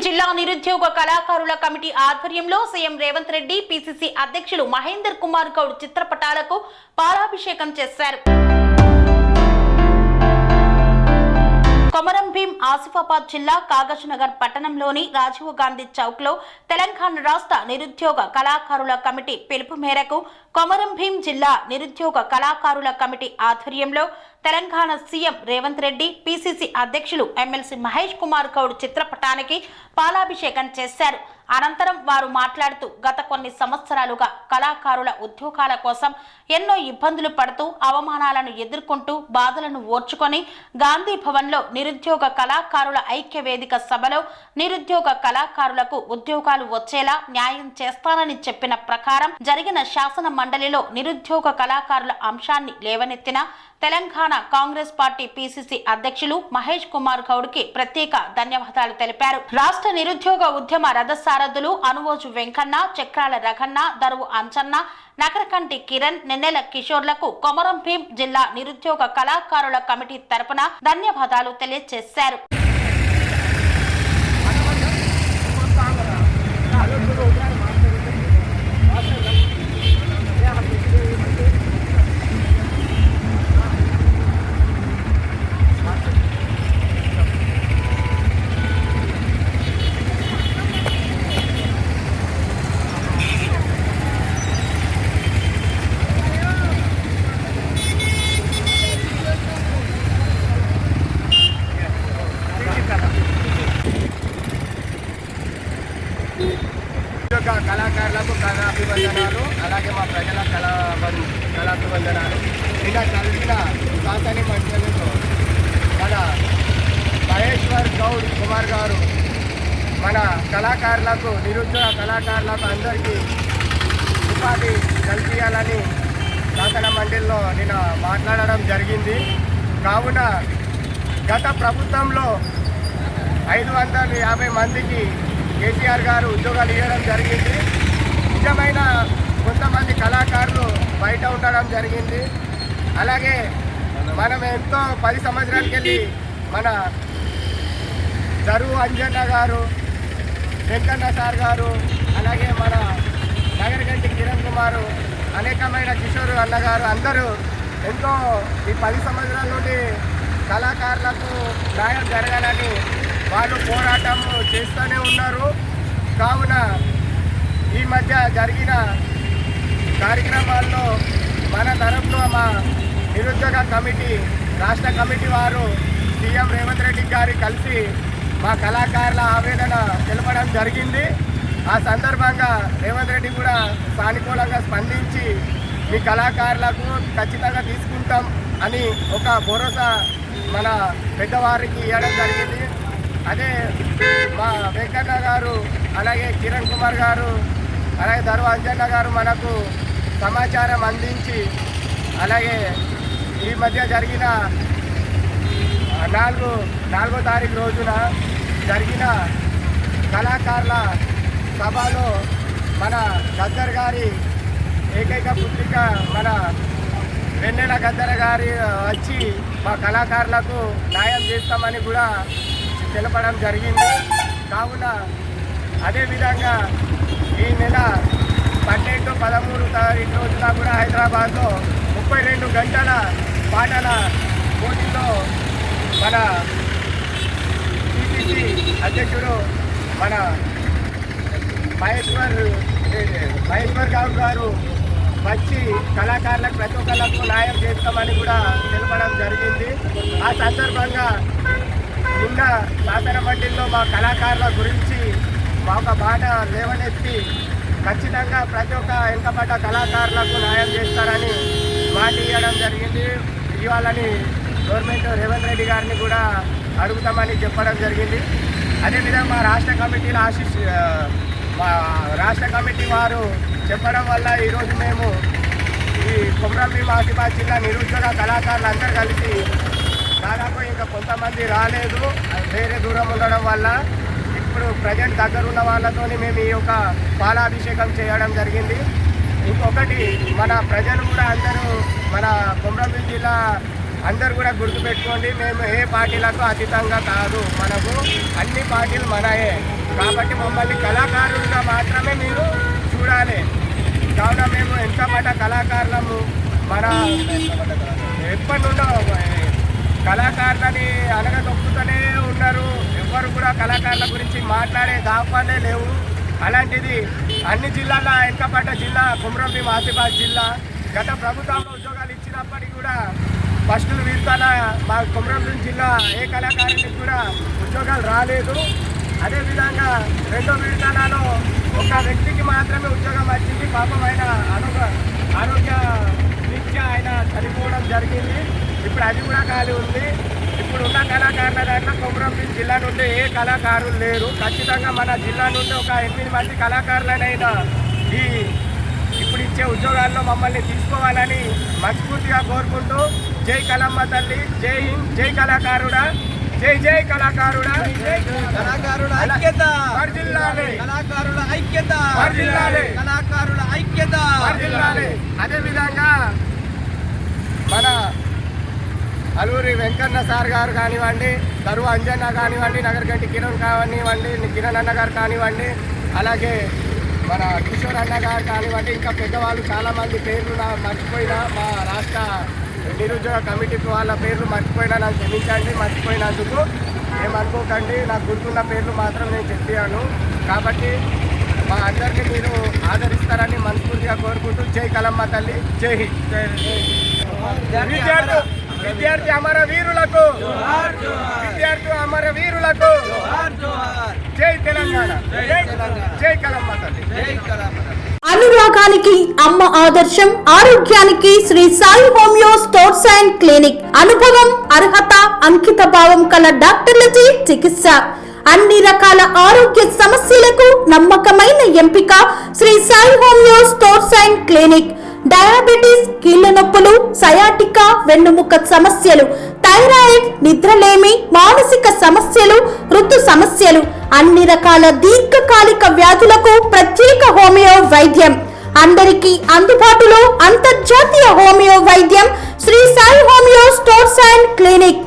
జిల్లా నిరుద్యోగ కళాకారుల కమిటీ ఆధ్వర్యంలో సీఎం రేవంత్ రెడ్డి పిసిసి అధ్యక్షులు మహేందర్ కుమార్ గౌడ్ చిత్రపటాలకు పాలాభిషేకం చేశారు. కొమరం భీం ఆసిఫాబాద్ జిల్లా కాగజ్నగర్ పట్టణంలోని రాజీవ్ గాంధీ చౌక్ లో తెలంగాణ రాష్ట్ర నిరుద్యోగ కళాకారుల కమిటీ పిలుపు మేరకు కొమరం భీం జిల్లా నిరుద్యోగ కళాకారుల కమిటీ ఆధ్వర్యంలో తెలంగాణ సీఎం రేవంత్ రెడ్డి పిసిసి అధ్యక్షులు ఎమ్మెల్సీ మహేష్ కుమార్ గౌడ్ చిత్రపటానికి పాలాభిషేకం చేశారు. అనంతరం వారు మాట్లాడుతూ గత కొన్ని సంవత్సరాలుగా కళాకారుల ఉద్యోగాల కోసం ఎన్నో ఇబ్బందులు పడుతూ అవమానాలను ఎదుర్కొంటూ బాధలను ఓర్చుకొని గాంధీ భవన్లో నిరుద్యోగ కళాకారుల ఐక్య వేదిక సభలో నిరుద్యోగ కళాకారులకు ఉద్యోగాలు వచ్చేలా న్యాయం చేస్తానని చెప్పిన ప్రకారం జరిగిన శాసన మండలిలో నిరుద్యోగ కళాకారుల అంశాన్ని లేవనెత్తిన తెలంగాణ కాంగ్రెస్ పార్టీ పిసిసి అధ్యక్షులు మహేష్ కుమార్ గౌడ్ కి ప్రత్యేక ధన్యవాదాలు తెలిపారు. రాష్ట్ర నిరుద్యోగ ఉద్యమ రథసారథులు అనువోజు వెంకన్న, చక్రాల రఘన్న, దరువు అంచన్న, నకరకంటి కిరణ్, నెన్నెల కిషోర్లకు కొమరం భీం జిల్లా నిరుద్యోగ కళాకారుల కమిటీ తరపున ధన్యవాదాలు తెలియజేశారు. కళాకారులకు కళాభివందనాలు, అలాగే మా ప్రజల కళాభివందనాలు. ఇలా కలిగిన శాసన మండలిలో మన మహేశ్వర్ గౌడ్ కుమార్ గారు మన కళాకారులకు, నిరుద్యోగ కళాకారులకు అందరికీ ఉపాధి కల్పించాలని శాసన మండలిలో నేను మాట్లాడడం జరిగింది. కావున గత ప్రభుత్వంలో 550 మందికి కేసీఆర్ గారు ఉద్యోగాలు ఇవ్వడం జరిగింది. నిజమైన కొంతమంది కళాకారులు బయట ఉండడం జరిగింది. అలాగే మనం ఎంతో 10 సంవత్సరాలకి వెళ్ళి మన దరువు అంజన్న గారు, వెంకన్న సార్ గారు, అలాగే మన నగరగంటి కిరణ్ కుమారు, అనేకమైన కిషోర్ అన్నగారు అందరూ ఎంతో ఈ 10 సంవత్సరాల నుండి కళాకారులకు న్యాయం జరగాలని వాళ్ళు పోరాటం చేస్తూనే ఉన్నారు. కావున ఈ మధ్య జరిగిన కార్యక్రమాల్లో మన తరఫున మా నిరుద్యోగ కమిటీ, రాష్ట్ర కమిటీ వారు సీఎం రేవంత్ రెడ్డి గారి కలిసి మా కళాకారుల ఆవేదన తెలపడం జరిగింది. ఆ సందర్భంగా రేవంత్ రెడ్డి కూడా సానుకూలంగా స్పందించి మీ కళాకారులకు ఖచ్చితంగా తీసుకుంటాం అని ఒక భరోసా మన పెద్దవారికి ఇవ్వడం జరిగింది. అదే మా వెంకన్న గారు, అలాగే కిరణ్ కుమార్ గారు, అలాగే దరువు అంజన్న గారు మనకు సమాచారం అందించి, అలాగే ఈ మధ్య జరిగిన 4వ తారీఖు రోజున జరిగిన కళాకారుల సభలో మన గద్దర్ గారి ఏకైక పుత్రిక మన వెన్నెల గద్దర్ గారి వచ్చి మా కళాకారులకు న్యాయం చేస్తామని కూడా తెలపడం జరిగింది. కావున అదేవిధంగా ఈ నెల 12, 13 తారీఖు రోజున కూడా హైదరాబాద్లో 32 గంటల పాటల పోటీలో మన పిసిసి అధ్యక్షుడు మన మహేశ్వర్ గౌడ్ గారు వచ్చి కళాకారులకు ప్రతి ఒక్కళ్ళకు న్యాయం చేస్తామని కూడా తెలపడం జరిగింది. ఆ సందర్భంగా నిన్న శాసన మండలిలో మా కళాకారుల గురించి మా ఒక మాట లేవనెత్తి ఖచ్చితంగా ప్రతి ఒక్క వెనుకబడ్డ కళాకారులకు న్యాయం చేస్తారని మాట ఇవ్వడం జరిగింది. ఇవ్వాలని గవర్నమెంట్ రేవంత్ రెడ్డి గారిని కూడా అడుగుతామని చెప్పడం జరిగింది. అదేవిధంగా మా రాష్ట్ర కమిటీ వారు చెప్పడం వల్ల ఈరోజు మేము ఈ కొమరం భీం ఆసిఫాబాద్ జిల్లా నిరుద్యోగ కళాకారులు అందరూ కలిసి దాదాపు ఇంకా కొంతమంది రాలేదు, వేరే దూరం ఉండడం వల్ల ఇప్పుడు ప్రజెంట్ దగ్గర ఉన్న వాళ్ళతో మేము ఈ యొక్క పాలాభిషేకం చేయడం జరిగింది. ఇంకొకటి మన ప్రజలు కూడా అందరూ మన కొమరం భీం జిల్లా అందరూ కూడా గుర్తుపెట్టుకోండి, మేము ఏ పార్టీలకు అతీతంగా కాదు, మనకు అన్ని పార్టీలు మనయే. కాబట్టి మమ్మల్ని కళాకారులుగా మాత్రమే మీరు చూడాలి. కావున మేము ఎంతపడ్డ కళాకారులము, మన ఎప్పటి నుండో కళాకారులని అనగదొక్కుతూనే ఉన్నారు. ఎవరు కూడా కళాకారుల గురించి మాట్లాడే దాఖలాలే లేవు. అలాంటిది అన్ని జిల్లాల వెనుకబడ్డ జిల్లా కొమరంభీం ఆసిఫాబాద్ జిల్లా. గత ప్రభుత్వంలో ఉద్యోగాలు ఇచ్చినప్పటికీ కూడా ఫస్ట్ విడతల మా కొమరంభీం జిల్లా ఏ కళాకారునికి కూడా ఉద్యోగాలు రాలేదు. అదేవిధంగా రెండో విడతలలో ఒక వ్యక్తికి మాత్రమే ఉద్యోగం వచ్చింది. పాపం ఆయన ఆరోగ్య రీత్యా ఆయన చనిపోవడం జరిగింది. ఇప్పుడు అది కూడా ఖాళీ ఉంది. ఇప్పుడు ఉన్న కళాకారుల దాంట్లో కొమరంభీం జిల్లా నుండి ఏ కళాకారులు లేరు. ఖచ్చితంగా మన జిల్లా నుండి ఒక 8 మంది కళాకారులనైనా ఇప్పుడు ఇచ్చే ఉద్యోగాల్లో మమ్మల్ని తీసుకోవాలని మనస్ఫూర్తిగా కోరుకుంటూ జై కళమ్మ తల్లి, జై హింద్, జై కళాకారుడా, జై జై కళాకారుడా, కళాకారుల ఐక్యత వర్ధిల్లాలి, కళాకారుల ఐక్యత వర్ధిల్లాలి, కళాకారుల ఐక్యత వర్ధిల్లాలి. అదేవిధంగా మన అల్లూరి వెంకన్న సార్ గారు కానివ్వండి, దరువు అంజన్న కానివ్వండి, నగరగంటి కిరణ్ కానివ్వండి, కిరణ్ అన్న గారు కానివ్వండి, అలాగే మన కిషోర్ అన్న గారు కానివ్వండి, ఇంకా పెద్దవాళ్ళు చాలామంది పేర్లు మర్చిపోయినా, మా రాష్ట్ర నిరుద్యోగ కమిటీ వాళ్ళ పేర్లు మర్చిపోయినా నాకు క్షమించండి. మర్చిపోయినందుకు ఏమనుకోకండి, నాకు గుర్తున్న పేర్లు మాత్రం నేను చెప్పాను. కాబట్టి మా అందరినీ మీరు ఆదరిస్తారని మనస్ఫూర్తిగా కోరుకుంటూ జై కళమ్మ తల్లి, జై హింద్. విద్యార్థి అమర వీరులకు, విద్యార్థి అమర వీరులకు జై తెలంగాణ, జై కళమ్మ తల్లి. అనురాగానికి అమ్మ ఆదర్శం, ఆరోగ్యానికి Shri Sai homeo stores and clinic. అనుభవం, అర్హత, అంకిత భావం కల డాక్టర్లచే చికిత్స. అన్ని రకాల ఆరోగ్య సమస్యలకు నమ్మకమైన ఎంపిక Shri Sai homeo stores and clinic. Diabetes, కీళ్ల నొప్పులు, సయాటికా, వెన్నుముక్క సమస్యలు, థైరాయిడ్, నిద్రలేమి, మానసిక సమస్యలు, ఋతు సమస్యలు, అన్ని రకాల దీర్ఘకాలిక వ్యాధులకు ప్రత్యేక హోమియో వైద్యం. అందరికీ అందుబాటులో అంతర్జాతీయ హోమియో వైద్యం Shri Sai homeo stores and clinic.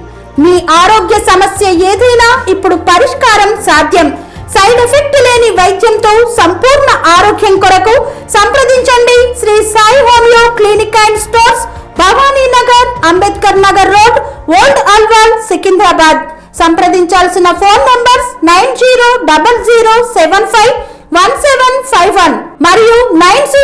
మీ ఆరోగ్య సమస్య ఏదైనా ఇప్పుడు పరిష్కారం సాధ్యం. సైడ్ ఎఫెక్ట్ లేని వైద్యంతో సంపూర్ణ ఆరోగ్యం కొరకు సంప్రదించండి Shri Sai homeo clinic and stores, Bhavani Nagar, Ambedkar Nagar road, old Alwal, Secunderabad. సంప్రదించాల్సిన ఫోన్ నంబర్స్ 9000751751 మరియు 96